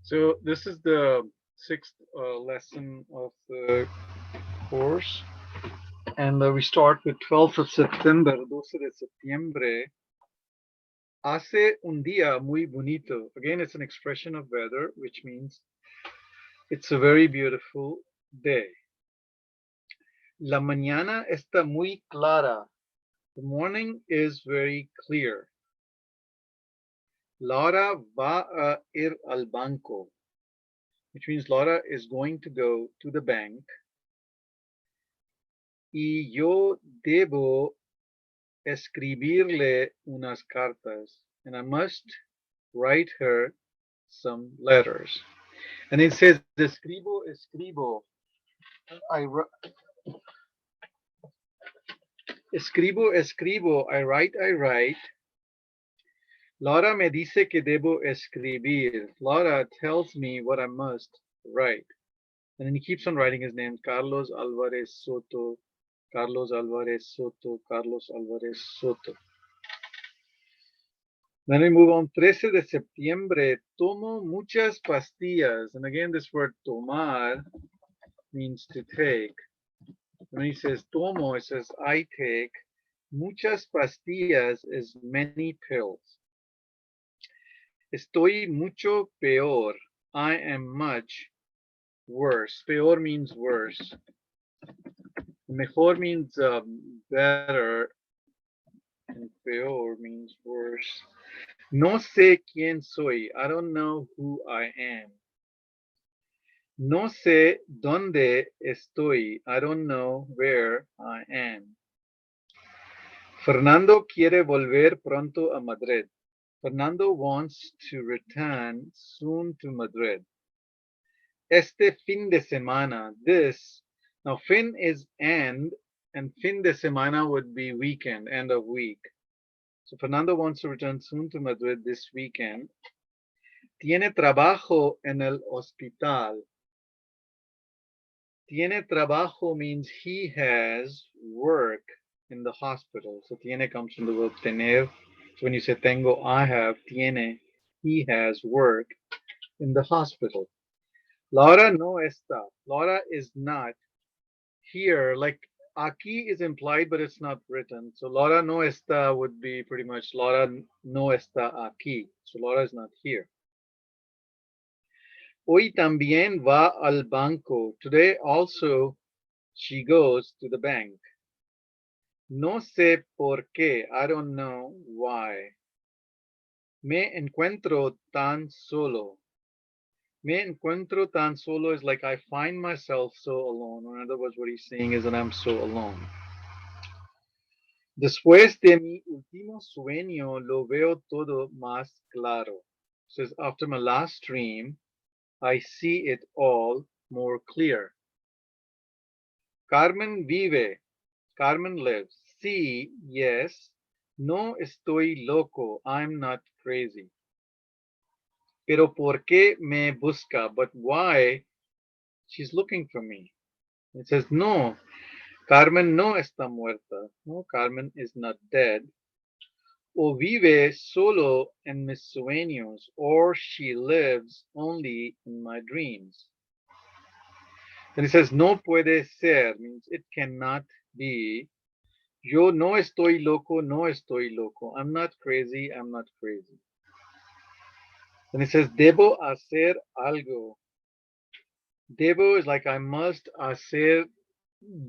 So this is the sixth lesson of the course, and we start with 12th of September, 12 de septiembre. Hace un día muy bonito. Again, it's an expression of weather, which means it's a very beautiful day. La mañana está muy clara. The morning is very clear. Laura va a ir al banco, which means Laura is going to go to the bank. Y yo debo escribirle unas cartas, and I must write her some letters. And it says, escribo. I escribo. I write. Laura me dice que debo escribir. Laura tells me what I must write. And then he keeps on writing his name, Carlos Alvarez Soto, Carlos Alvarez Soto, Carlos Alvarez Soto. Then we move on. 13 de septiembre, tomo muchas pastillas. And again, this word tomar means to take. When he says tomo, it says I take. Muchas pastillas is many pills. Estoy mucho peor. I am much worse. Peor means worse. Mejor means better. And peor means worse. No sé quién soy. I don't know who I am. No sé dónde estoy. I don't know where I am. Fernando quiere volver pronto a Madrid. Fernando wants to return soon to Madrid. Este fin de semana, this. Now, fin is and fin de semana would be weekend, end of week. So Fernando wants to return soon to Madrid this weekend. Tiene trabajo en el hospital. Tiene trabajo means he has work in the hospital. So tiene comes from the verb tener. So when you say tengo, I have, tiene, he has work in the hospital. Laura no está. Laura is not here. Like aquí is implied, but it's not written. So Laura no está would be pretty much Laura no está aquí. So Laura is not here. Hoy también va al banco. Today also she goes to the bank. No sé por qué. I don't know why. Me encuentro tan solo. Me encuentro tan solo is like I find myself so alone. Or in other words, what he's saying is that I'm so alone. Después de mi último sueño, lo veo todo más claro. It says, after my last dream, I see it all more clear. Carmen vive. Carmen lives. Sí, yes. No estoy loco. I'm not crazy. Pero ¿por qué me busca? But why? She's looking for me. It says, no, Carmen no está muerta. No, Carmen is not dead. O vive solo en mis sueños, or she lives only in my dreams. Then it says, no puede ser, means it cannot be. Yo no estoy loco, no estoy loco. I'm not crazy, I'm not crazy. Then it says, debo hacer algo. Debo is like I must, hacer,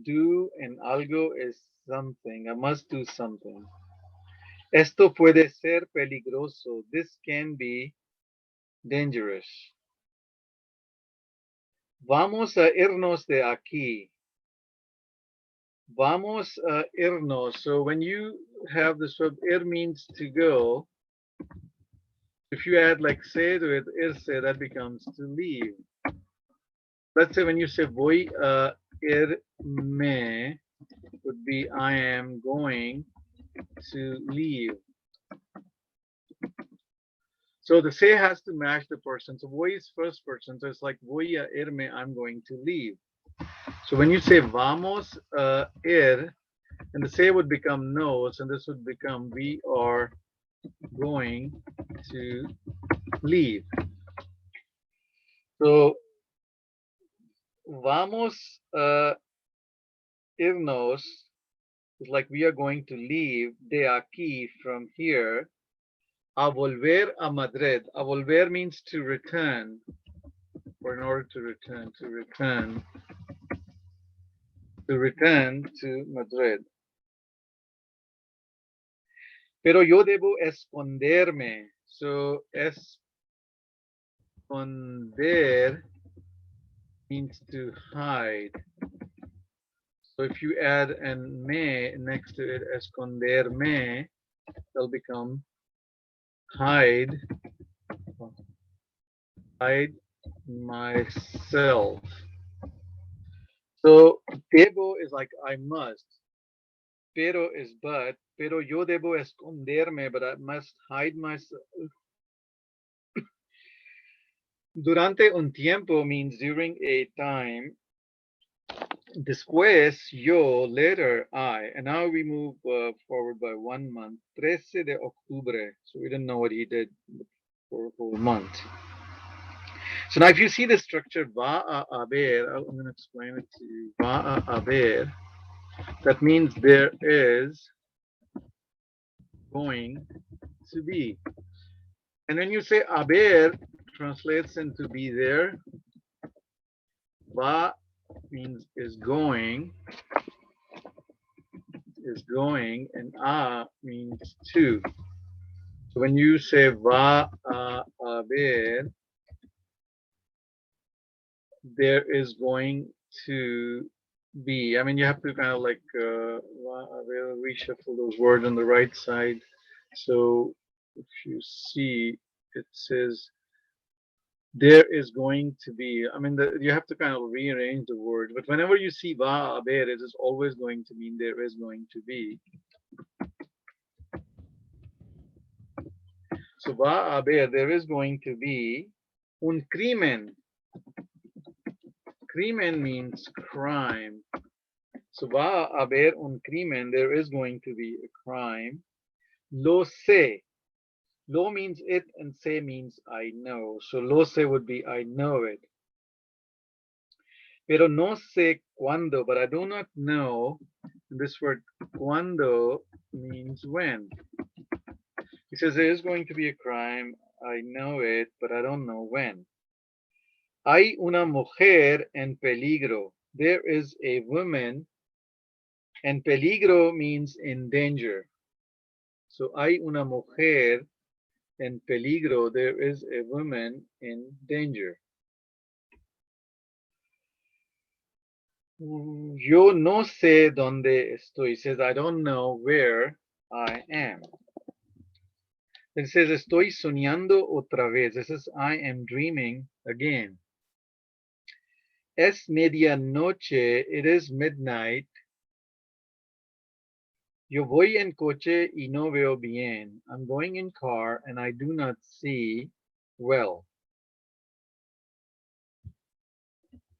do, and algo is something. I must do something. Esto puede ser peligroso. This can be dangerous. Vamos a irnos de aquí. Vamos a irnos. So when you have this verb, ir means to go. If you add like say to it, irse, that becomes to leave. Let's say when you say voy a irme, would be I am going to leave. So the say has to match the person. So voy is first person. So it's like voy a irme, I'm going to leave. So when you say vamos a ir, and the say would become nos, and this would become we are going to leave. So, vamos a irnos is like we are going to leave de aquí from here. A volver a Madrid. A volver means to return, or in order to return to Madrid. Pero yo debo esconderme. So, esconder means to hide. So if you add an me next to it, esconderme, it'll become hide myself. So debo is like I must. Pero is but. Pero yo debo esconderme, but I must hide myself. Durante un tiempo means during a time. Después, yo, later, I. And now we move forward by 1 month. 13 de octubre. So we didn't know what he did for a whole month. So now if you see the structure, va a haber, I'm going to explain it to you. Va a haber. That means there is going to be. And when you say haber, translates into be there. Va means is going, and a means to. So when you say va a haber, there is going to be. I mean, you have to kind of like reshuffle those words on the right side. So if you see, it says there is going to be. I mean, you have to kind of rearrange the words. But whenever you see va haber, it is always going to mean there is going to be. So va a haber, there is going to be un crimen. Crimen means crime. So va a haber un crimen, there is going to be a crime. Lo sé. Lo means it and sé means I know. So lo sé would be I know it. Pero no sé cuándo, but I do not know. And this word cuándo means when. He says there is going to be a crime. I know it, but I don't know when. Hay una mujer en peligro. There is a woman, and peligro means in danger. So hay una mujer en peligro. There is a woman in danger. Yo no sé dónde estoy. It says I don't know where I am. It says estoy soñando otra vez. This is I am dreaming again. Es medianoche. It is midnight. Yo voy en coche y no veo bien. I'm going in car and I do not see well.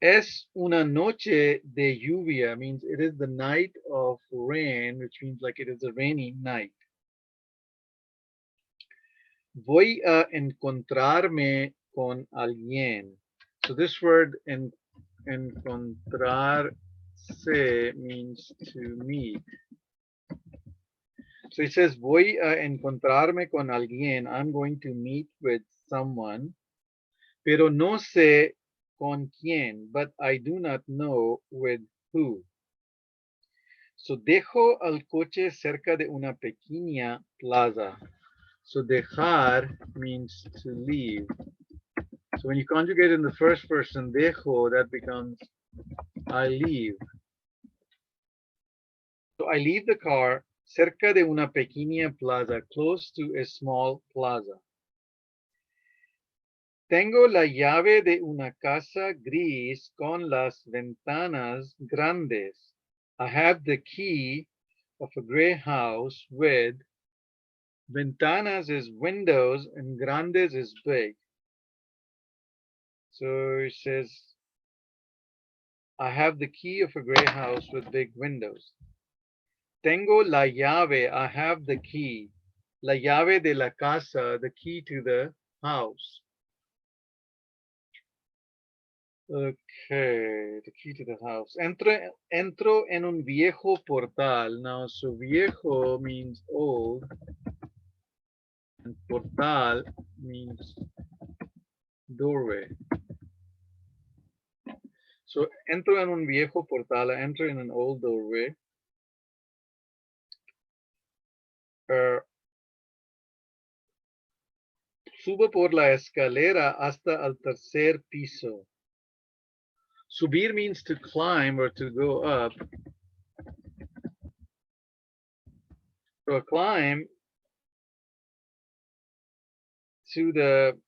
Es una noche de lluvia means it is the night of rain, which means like it is a rainy night. Voy a encontrarme con alguien. So this word encontrarse means to meet. So it says voy a encontrarme con alguien. I'm going to meet with someone. Pero no sé con quién, but I do not know with who. So dejo al coche cerca de una pequeña plaza. So dejar means to leave. So when you conjugate in the first person, dejo, that becomes I leave. So I leave the car cerca de una pequeña plaza, close to a small plaza. Tengo la llave de una casa gris con las ventanas grandes. I have the key of a gray house with ventanas is windows and grandes is big. So it says, I have the key of a gray house with big windows. Tengo la llave. I have the key. La llave de la casa, the key to the house. Okay, the key to the house. Entro en un viejo portal. Now, so viejo means old, and portal means doorway. So entro en un viejo portal. I enter in an old doorway. Subo por la escalera hasta el tercer piso. Subir means to climb or to go up. So I climb to the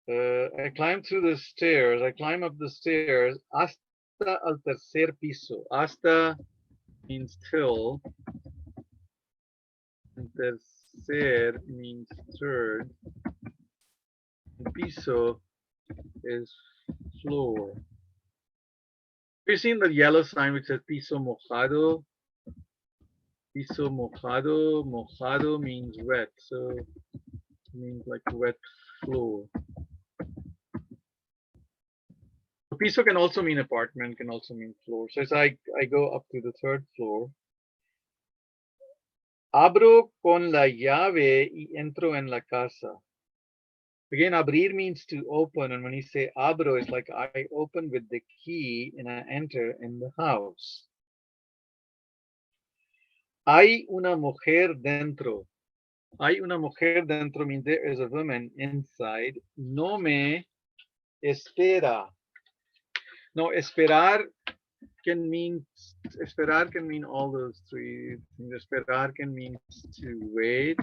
I climb to the stairs. I climb up the stairs hasta el tercer piso. Hasta means till. And tercer means third. And piso is floor. We've seen the yellow sign which says piso mojado. Piso mojado. Mojado means wet. So it means like wet floor. Piso can also mean apartment, can also mean floor. So as I go up to the third floor. Abro con la llave y entro en la casa. Again, abrir means to open. And when you say abro, it's like I open with the key and I enter in the house. Hay una mujer dentro. Hay una mujer dentro means there is a woman inside. No me espera. No, esperar can mean all those three things. Esperar can mean to wait.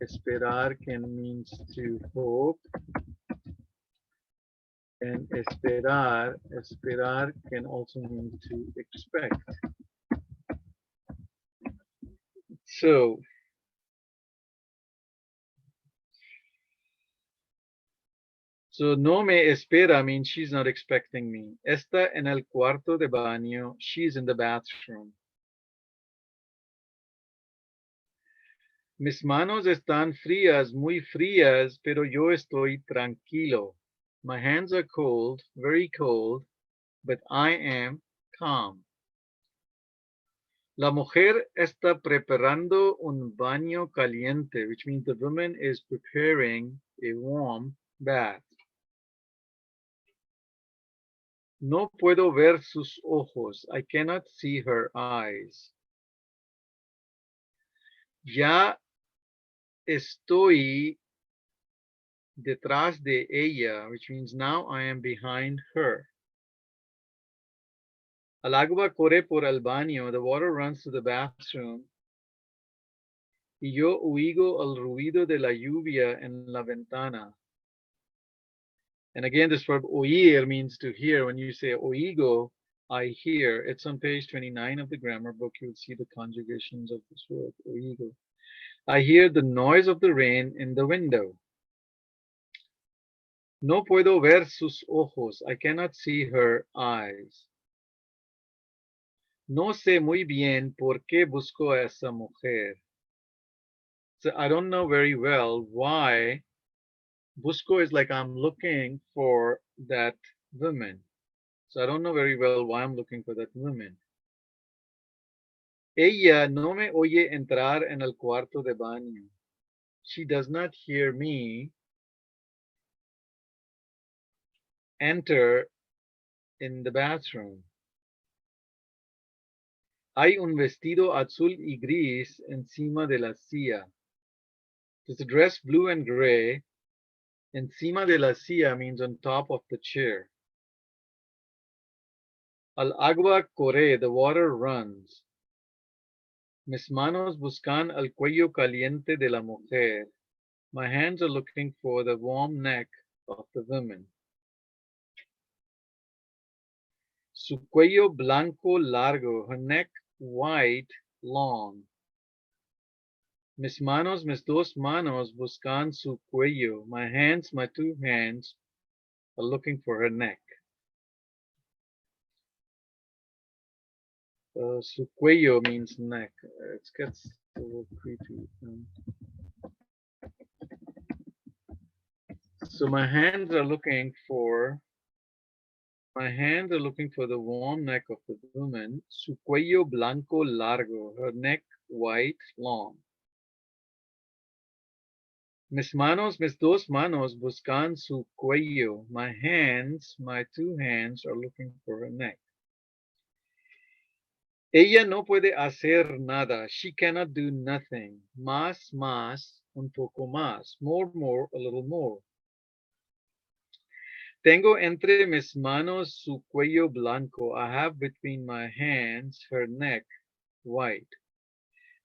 Esperar can mean to hope. And esperar can also mean to expect. So no me espera means she's not expecting me. Está en el cuarto de baño. She's in the bathroom. Mis manos están frías, muy frías, pero yo estoy tranquilo. My hands are cold, very cold, but I am calm. La mujer está preparando un baño caliente, which means the woman is preparing a warm bath. No puedo ver sus ojos. I cannot see her eyes. Ya estoy detrás de ella, which means now I am behind her. El agua corre por el baño. The water runs to the bathroom. Y yo oigo el ruido de la lluvia en la ventana. And again, this verb oír means to hear. When you say oigo, I hear. It's on page 29 of the grammar book. You'll see the conjugations of this word, oigo. I hear the noise of the rain in the window. No puedo ver sus ojos. I cannot see her eyes. No sé muy bien por qué busco a esa mujer. So I don't know very well why. Busco is like I'm looking for that woman. So I don't know very well why I'm looking for that woman. Ella no me oye entrar en el cuarto de baño. She does not hear me enter in the bathroom. Hay un vestido azul y gris encima de la silla. There's a dress blue and gray. Encima de la silla means on top of the chair. Al agua corre, the water runs. Mis manos buscan el cuello caliente de la mujer. My hands are looking for the warm neck of the woman. Su cuello blanco largo, her neck white long. Mis dos manos buscan su cuello. My two hands are looking for her neck. Su cuello means neck. It gets a little creepy. So my hands are looking for the warm neck of the woman. Su cuello blanco largo, her neck white long. Mis dos manos buscan su cuello. My two hands are looking for her neck. Ella no puede hacer nada. She cannot do nothing. Más, un poco más. More, a little more. Tengo entre mis manos su cuello blanco. I have between my hands her neck white.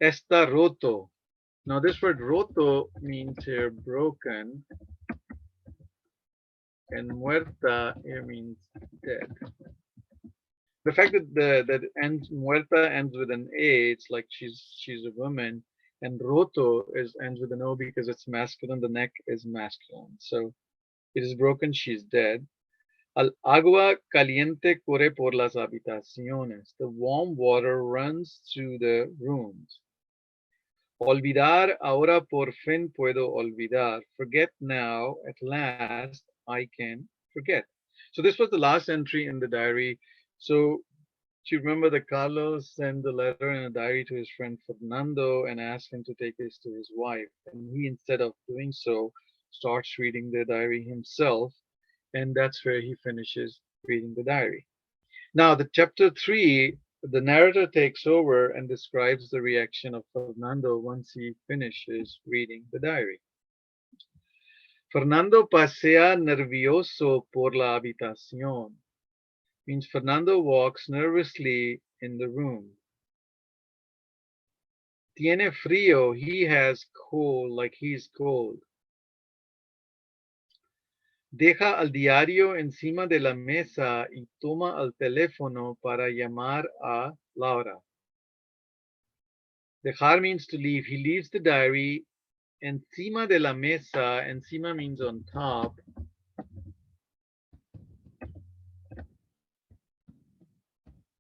Está roto. Now this word roto means here broken, and muerta here means dead. The fact that ends muerta ends with an A, it's like she's a woman, and roto ends with an O because it's masculine. The neck is masculine, so it is broken. She's dead. Al agua caliente corre por las habitaciones. The warm water runs through the rooms. Olvidar, ahora por fin puedo olvidar. Forget now, at last I can forget. So this was the last entry in the diary. So do you remember that Carlos sent a letter and a diary to his friend Fernando and asked him to take this to his wife. And he, instead of doing so, starts reading the diary himself. And that's where he finishes reading the diary. Now, the chapter 3, the narrator takes over and describes the reaction of Fernando once he finishes reading the diary. Fernando pasea nervioso por la habitación. Means Fernando walks nervously in the room. Tiene frío, he has cold, like he's cold. Deja al diario encima de la mesa y toma el teléfono para llamar a Laura. Dejar means to leave. He leaves the diary encima de la mesa. Encima means on top.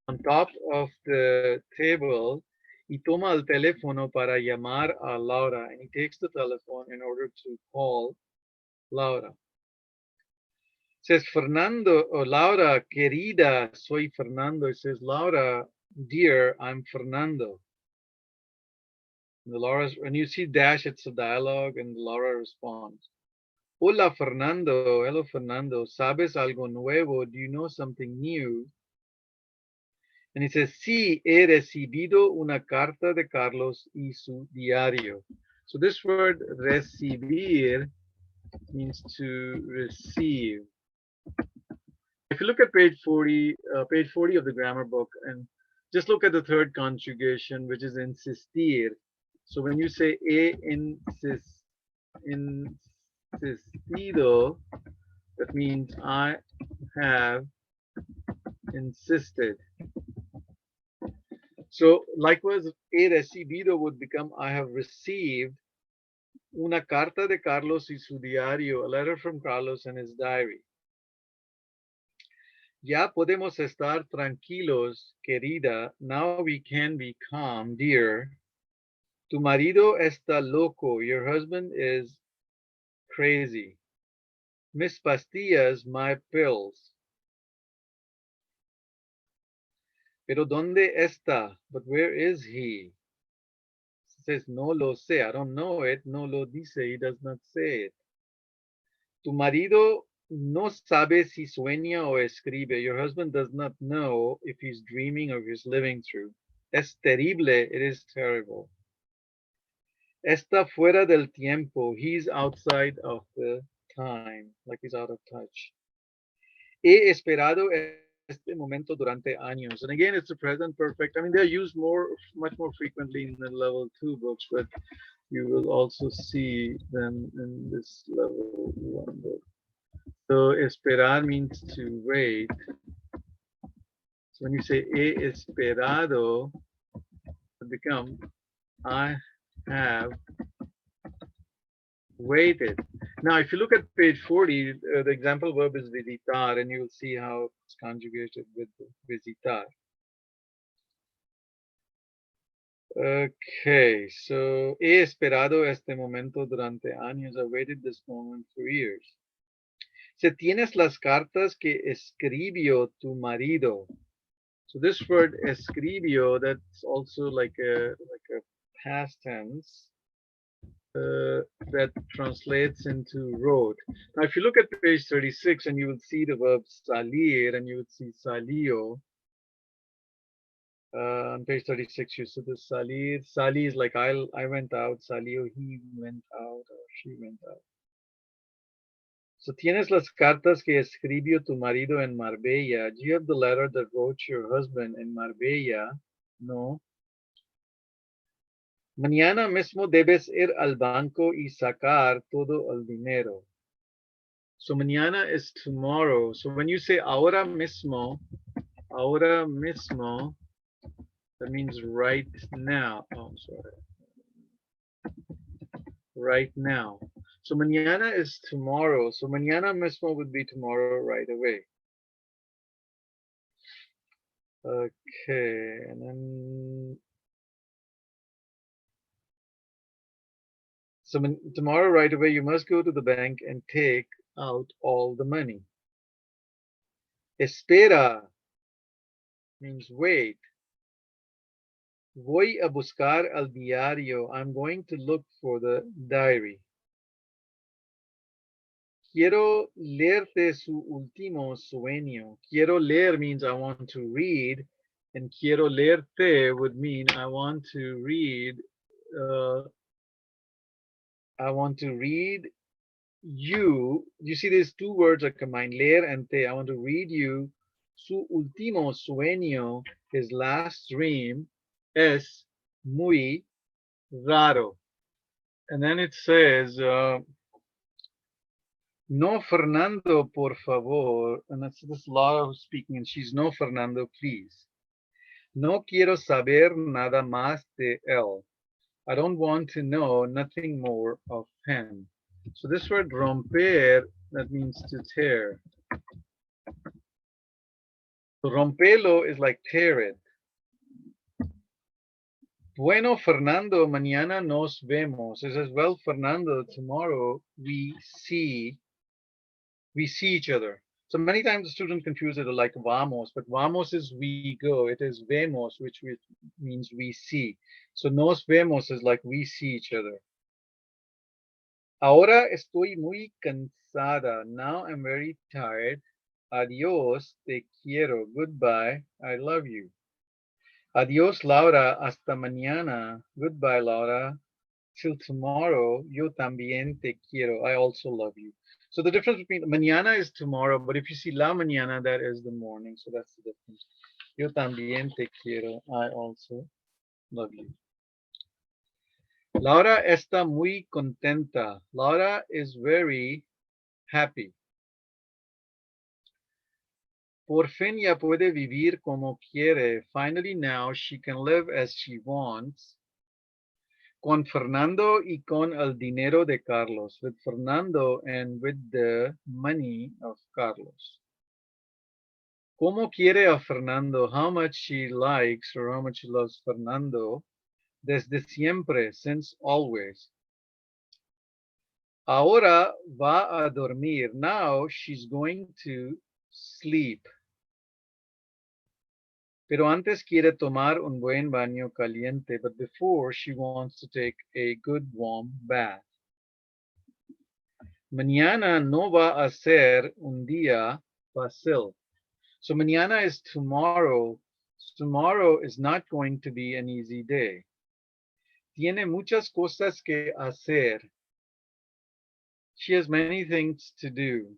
On top of the table. Y toma el teléfono para llamar a Laura. And he takes the telephone in order to call Laura. Says Fernando or Laura, querida, soy Fernando. It says Laura, dear, I'm Fernando. And the Laura, when you see dash, it's a dialogue, and Laura responds. Hola, Fernando. Hello, Fernando. ¿Sabes algo nuevo? Do you know something new? And he says, sí, he recibido una carta de Carlos y su diario. So this word recibir means to receive. If you look at page 40 of the grammar book, and just look at the third conjugation, which is insistir. So when you say insistido, that means I have insisted. So likewise, he recibido would become I have received una carta de Carlos y su diario, a letter from Carlos and his diary. Ya podemos estar tranquilos, querida. Now we can be calm, dear. Tu marido está loco. Your husband is crazy. Mis pastillas, my pills. Pero ¿dónde está? But where is he? He says, no lo sé. I don't know it. No lo dice. He does not say it. Tu marido no sabe si sueña o escribe. Your husband does not know if he's dreaming or if he's living through. Es terrible. It is terrible. Está fuera del tiempo. He's outside of the time, like he's out of touch. He esperado este momento durante años. And again, it's the present perfect. I mean, they're used much more frequently in the level 2 books, but you will also see them in this level 1 book. So esperar means to wait. So when you say he esperado, it becomes I have waited. Now, if you look at page 40, the example verb is visitar, and you will see how it's conjugated with visitar. Okay, so he esperado este momento durante años. I waited this moment for years. Se tienes las cartas que escribió tu marido. So this word escribió, that's also like a past tense that translates into wrote. Now, if you look at page 36 and you would see the verb salir and you would see salió, on page 36 you see the salir. Sali is like I went out, salió, he went out or she went out. So tienes las cartas que escribió tu marido en Marbella. Do you have the letter that wrote your husband in Marbella? No. Mañana mismo debes ir al banco y sacar todo el dinero. So mañana is tomorrow. So when you say ahora mismo, that means right now. Oh, I'm sorry. Right now. So mañana is tomorrow. So mañana mismo would be tomorrow right away. Okay, and then so tomorrow right away you must go to the bank and take out all the money. Espera means wait. Voy a buscar el diario. I'm going to look for the diary. Quiero leerte su último sueño. Quiero leer means I want to read, and quiero leerte would mean I want to read. I want to read you. You see, these two words are combined, leer and te. I want to read you. Su último sueño, his last dream, es muy raro. And then it says, no, Fernando, por favor. And that's this Laura who's speaking, and she's no, Fernando, please. No quiero saber nada más de él. I don't want to know nothing more of him. So this word romper, that means to tear. So rompelo is like tear it. Bueno, Fernando, mañana nos vemos. It says, well, Fernando, tomorrow we see each other. So many times the students confuse it like vamos, but vamos is we go. It is vemos, which means we see. So nos vemos is like we see each other. Ahora estoy muy cansada. Now I'm very tired. Adiós, te quiero. Goodbye, I love you. Adiós, Laura. Hasta mañana. Goodbye, Laura. Till tomorrow. Yo también te quiero. I also love you. So the difference between mañana is tomorrow, but if you see la mañana, that is the morning. So that's the difference. Yo también te quiero. I also love you. Laura está muy contenta. Laura is very happy. Por fin ya puede vivir como quiere. Finally now she can live as she wants. Con Fernando y con el dinero de Carlos. With Fernando and with the money of Carlos. ¿Cómo quiere a Fernando? How much she likes or how much she loves Fernando. Desde siempre, since always. Ahora va a dormir. Now she's going to sleep. Pero antes quiere tomar un buen baño caliente, but before she wants to take a good warm bath. Mañana no va a ser un día fácil. So mañana is tomorrow. Tomorrow is not going to be an easy day. Tiene muchas cosas que hacer. She has many things to do.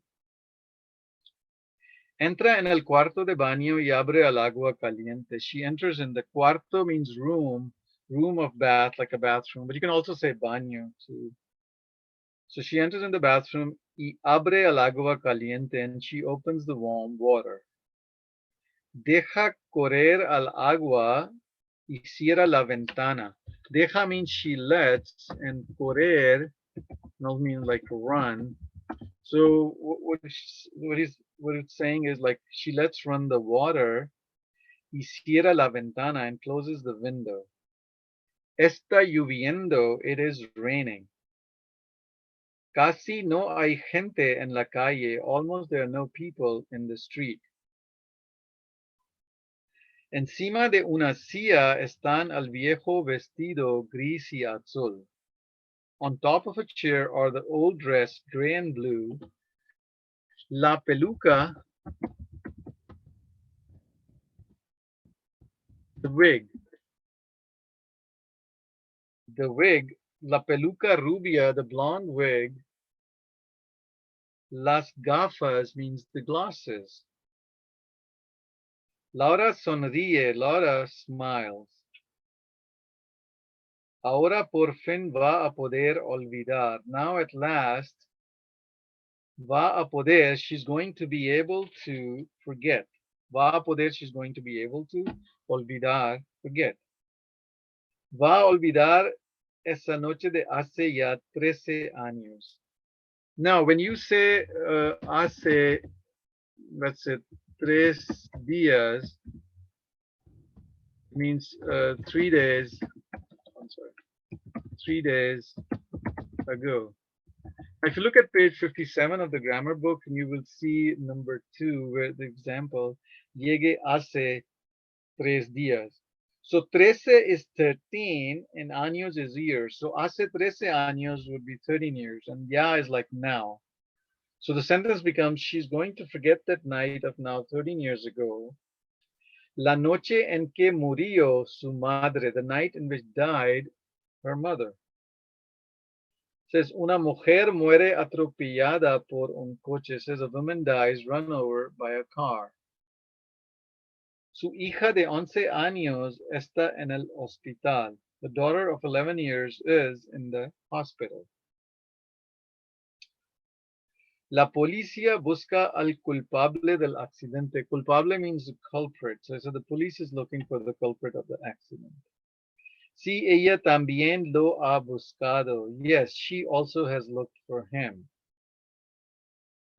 Entra en el cuarto de baño y abre el agua caliente. She enters in the cuarto means room of bath, like a bathroom, but you can also say baño too. So she enters in the bathroom y abre el agua caliente and she opens the warm water. Deja correr al agua y cierra la ventana. Deja means she lets, and correr no means like run. So what it's saying is like she lets run the water y cierra la ventana and closes the window. Está lloviendo, it is raining. Casi no hay gente en la calle. Almost there are no people in the street. Encima de una silla están el viejo vestido gris y azul. On top of a chair are the old dress, gray and blue. La peluca, the wig. The wig, la peluca rubia, the blonde wig. Las gafas means the glasses. Laura sonríe, Laura smiles. Ahora por fin va a poder olvidar. Now at last, va a poder, she's going to be able to forget. Va a poder, she's going to be able to olvidar, forget. Va a olvidar esa noche de hace ya 13 años. Now, when you say hace, let's say, 3 días, means 3 days, I'm sorry, 3 days ago. If you look at page 57 of the grammar book, you will see number 2, where the example, llegué hace 3 días. So 13 is 13 and años is years. So hace 13 años would be 13 years and ya is like now. So the sentence becomes, she's going to forget that night of now 13 years ago. La noche en que murió su madre, the night in which died her mother. Says, una mujer muere atropellada por un coche. Says, a woman dies run over by a car. Su hija de 11 años está en el hospital. The daughter of 11 years is in the hospital. La policía busca al culpable del accidente. Culpable means the culprit. So the police is looking for the culprit of the accident. Sí, ella también lo ha buscado. Yes, she also has looked for him.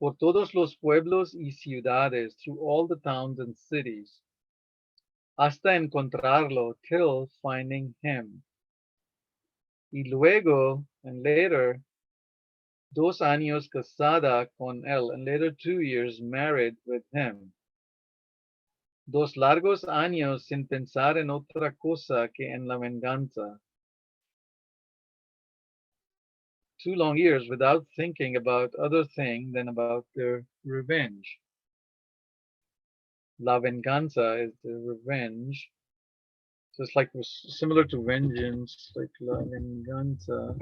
Por todos los pueblos y ciudades, through all the towns and cities. Hasta encontrarlo, till finding him. Y luego, and later, 2 años casada con él, and later 2 years married with him. 2 largos años sin pensar en otra cosa que en la venganza. 2 long years without thinking about other thing than about their revenge. La venganza is the revenge. So it's like similar to vengeance, like la venganza.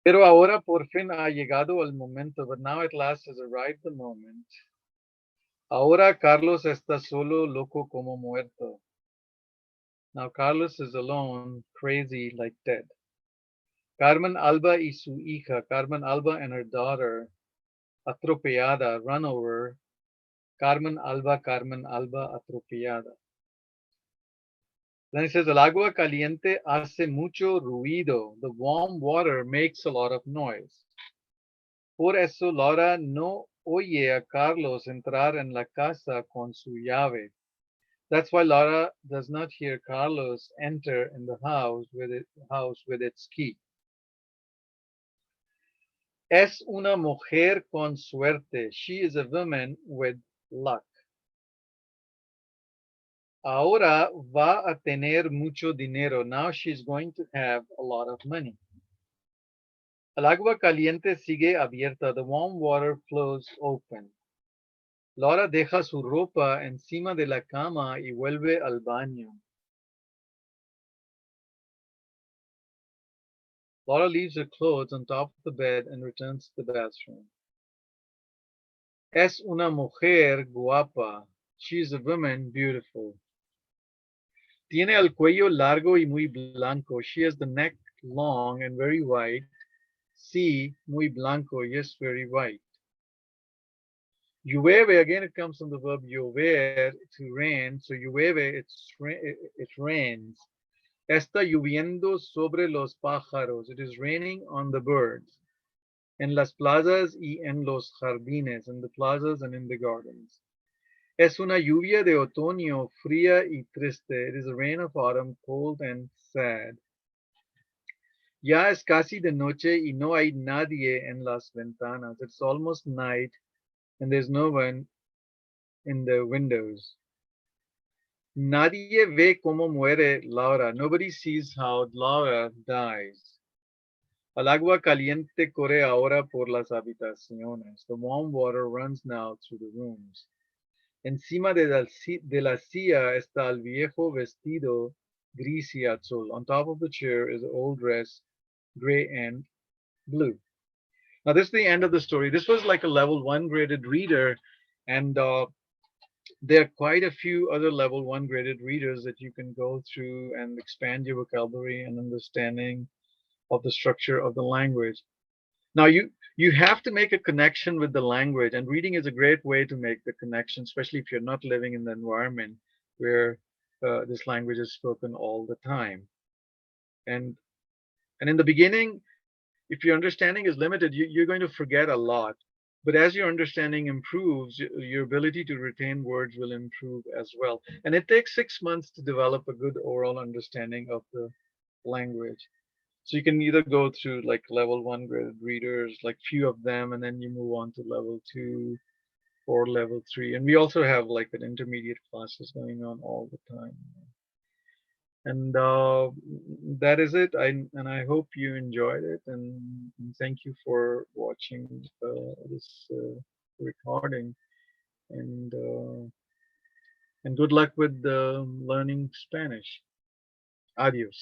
Pero ahora por fin ha llegado el momento, but now at last has arrived the moment. Ahora Carlos está solo, loco como muerto. Now Carlos is alone, crazy like dead. Carmen Alba y su hija, Carmen Alba and her daughter, atropellada, run over. Carmen Alba, atropellada. Then it says, el agua caliente hace mucho ruido. The warm water makes a lot of noise. Por eso Laura no oye a Carlos entrar en la casa con su llave. That's why Laura does not hear Carlos enter in the house with its key. Es una mujer con suerte. She is a woman with luck. Ahora va a tener mucho dinero. Now she's going to have a lot of money. El agua caliente sigue abierta. The warm water flows open. Laura deja su ropa encima de la cama y vuelve al baño. Laura leaves her clothes on top of the bed and returns to the bathroom. Es una mujer guapa. She is a woman beautiful. Tiene el cuello largo y muy blanco. She has the neck long and very white. Sí, muy blanco. Yes, very white. Llueve, again, it comes from the verb llover, to rain. So llueve, it rains. Está lloviendo sobre los pájaros. It is raining on the birds. En las plazas y en los jardines. In the plazas and in the gardens. Es una lluvia de otoño fría y triste. It is a rain of autumn, cold and sad. Ya es casi de noche y no hay nadie en las ventanas. It's almost night and there's no one in the windows. Nadie ve cómo muere Laura. Nobody sees how Laura dies. El agua caliente corre ahora por las habitaciones. The warm water runs now through the rooms. Encima de la silla está el viejo vestido gris y azul. On top of the chair is an old dress, gray and blue. Now, this is the end of the story. This was like a level one graded reader, and there are quite a few other level one graded readers that you can go through and expand your vocabulary and understanding of the structure of the language. Now, you have to make a connection with the language, and reading is a great way to make the connection, especially if you're not living in the environment where this language is spoken all the time. And and in the beginning, if your understanding is limited, you're going to forget a lot. But as your understanding improves, your ability to retain words will improve as well. And it takes 6 months to develop a good oral understanding of the language. So you can either go through like level one graded readers, like few of them, and then you move on to level two or level three. And we also have like an intermediate classes going on all the time. And that is it. I hope you enjoyed it, and thank you for watching this recording. And and good luck with learning Spanish. Adios.